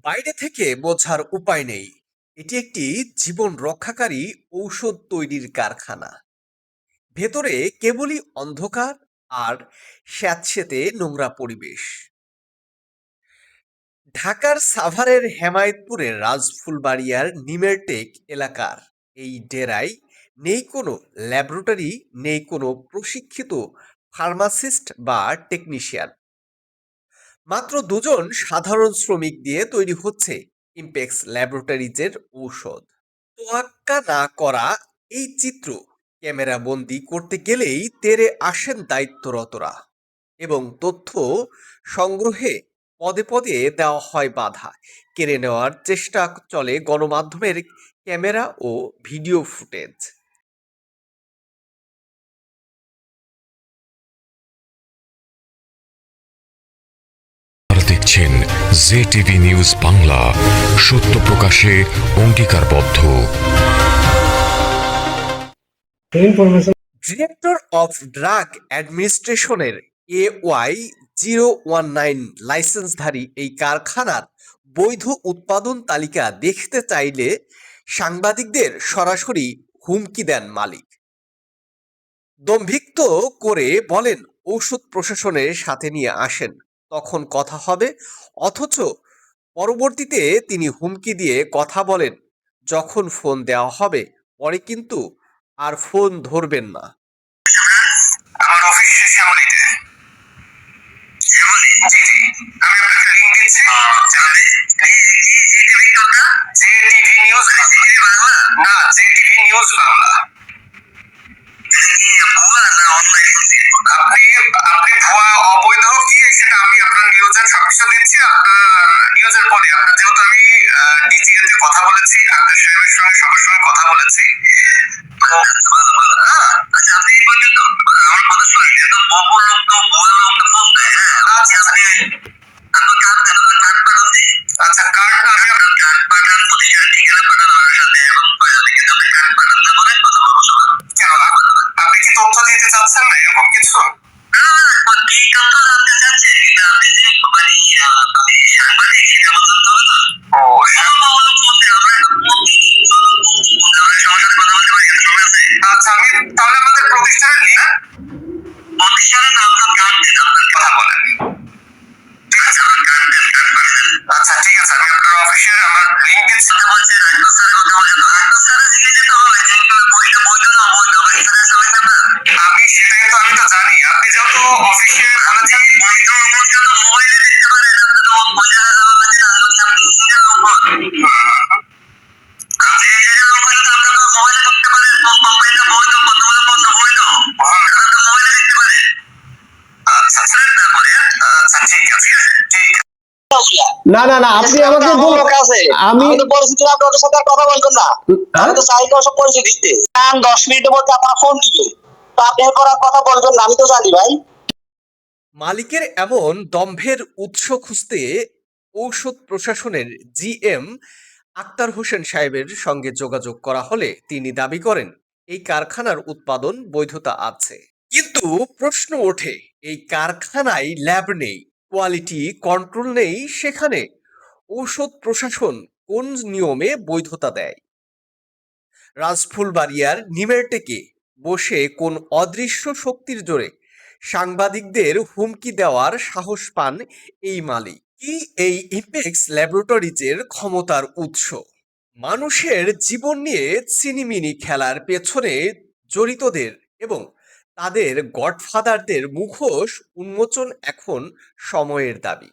বাইরে থেকে বোঝার উপায় নেই, এটি একটি জীবন রক্ষাকারী ঔষধ তৈরির কারখানা। ভেতরে কেবলই অন্ধকার আর স্যাঁতসেঁতে নোংরা পরিবেশ। ঢাকার সাভারের হেমায়েতপুরের রাজফুলবাড়িয়ার নিমেরটেক এলাকার এই ডেরায় নেই কোনো ল্যাবরেটরি, নেই কোনো প্রশিক্ষিত ফার্মাসিস্ট বা টেকনিশিয়ান। মাত্র দুজন সাধারণ শ্রমিক দিয়ে তৈরি হচ্ছে ইমপেক্স ল্যাবরেটরিজের ঔষধ। তোয়াক্কা না করা এই চিত্র ক্যামেরা বন্দি করতে গেলেই তেড়ে আসেন দায়িত্বরতরা, এবং তথ্য সংগ্রহে পদে পদে দেওয়া হয় বাধা। কেড়ে নেওয়ার চেষ্টা চলে গণমাধ্যমের ক্যামেরা ও ভিডিও ফুটেজ। দেখছেন জে টিভি নিউজ বাংলা, সত্য প্রকাশে অঙ্গীকারবদ্ধ। ডিরেক্টর অফ ড্রাগ অ্যাডমিনিস্ট্রেশনের AY019 লাইসেন্সধারী এই কারখানার বৈধ উৎপাদন তালিকা দেখতে চাইলে সাংবাদিকদের সরাসরি হুমকি দেন মালিক। দম্ভিক্ত করে বলেন ঔষধ প্রশাসনের সাথে নিয়ে আসেন, তখন কথা হবে। অথচ পরবর্তীতে তিনি হুমকি দিয়ে কথা বলেন, যখন ফোন দেওয়া হবে পরে কিন্তু আর ফোন ধরবেন না। আমার অফিস শ্যামলীতে। শ্যামলী? জি জি, আমি আপনাকে লিংক দিচ্ছি। জে টিভি নিউজ বাংলা, না জে টিভি নিউজ বাংলা। আপনি আপনি ভুয়া অবৈধ কি সেটা আমি আপনার নিউজের সবকিছু দিচ্ছি। আপনার নিউজের পরে আপনার যেহেতু আমি ডিজিএতে কথা বলেছি, আপনার সাহেবের সঙ্গে সবার সঙ্গে কথা বলেছি। আচ্ছা, আপনি বললেন তো আমার কথা শুনে কিন্তু অপর লোক তো ভুয়া লোক ফোন দেয়। আচ্ছা আপনি আপনার কার্ড দেন, আপনার কার্ড পাঠান দিন। আচ্ছা, কার্ডটা আমি আপনার কার্ড পাঠান, প্রতিষ্ঠানের ঠিকানা পাঠান, আমার সাথে এবং পয়সা থেকে যদি কার্ড পাঠান না বলেন কথা বলবো শোনা। কেন আপনি কি তথ্য দিতে চাচ্ছেন না এরকম কিছু? কি তথ্য জানতে চাচ্ছেন? কিন্তু আপনি যে মানে আপনি সাংবাদিক সেটা বলতে হবে না। ও আচ্ছা, আমি তাহলে আমাদের প্রতিষ্ঠানের প্রতিষ্ঠানের নামটা কার্ড দেন, আপনার কথা বলেন। ঠিক আছে, আমার কার্ড দেন, কার্ড পাঠান। আচ্ছা ঠিক আছে, আমি আপনার অফিসের আমার লিংক দিচ্ছি। কথা বলছেন আক্তার স্যারের কথা বলছেন, আক্তার স্যারের দিকে যেতে হবে যে বইটা বৈধ না অবৈধ, আমার এখানে সমস্যা না। আমি সেটা কিন্তু আমি তো জানি, আপনি যেহেতু অফিসে বলেছেন বৈধ অবৈধ তো মোবাইলে দেখতে পারেন, আপনি তো বোঝা যাওয়া লাগে না, যদি আপনি সিরিয়াল নম্বর আপনি সিরিয়াল নম্বর তো আপনার মোবাইলে দেখতে পারেন, মোবাইলটা বৈধ কত বলে বন্ধ বৈধ, আপনি তো মোবাইলে দেখতে পারেন। আচ্ছা স্যার, তারপরে আচ্ছা ঠিক আছে, ঠিক না না না, আপনি আমাকে আমি তো পরিচিত, আপনাদের সাথে কথা বলবেন না। আমি তো চাই না সব পরিচিত দিতে। 10 মিনিটের মধ্যে আপনার ফোন দিবে, তো আপনি এরপর আর কথা বলবেন না, আমি তো জানি ভাই। মালিকের এমন দম্ভের উৎস খুঁজতে ঔষধ প্রশাসনের GM আক্তার হোসেন সাহেবের সঙ্গে যোগাযোগ করা হলে তিনি দাবি করেন এই কারখানার উৎপাদন বৈধতা আছে। কিন্তু প্রশ্ন ওঠে, এই কারখানায় ল্যাব নেই, কোয়ালিটি কন্ট্রোল নেই, সেখানে ঔষধ প্রশাসন কোন নিয়মে বৈধতা দেয়? রাজফুলবাড়িয়ার নিমেরটেকে বসে কোন অদৃশ্য শক্তির জোরে সাংবাদিকদের হুমকি দেওয়ার সাহস পান এই মালিক? কি এই ইম্পেক্স ল্যাবরেটরিজের ক্ষমতার উৎস? মানুষের জীবন নিয়ে ছিনিমিনি খেলার পেছনে জড়িতদের এবং তাদের গডফাদারদের মুখোশ উন্মোচন এখন সময়ের দাবি।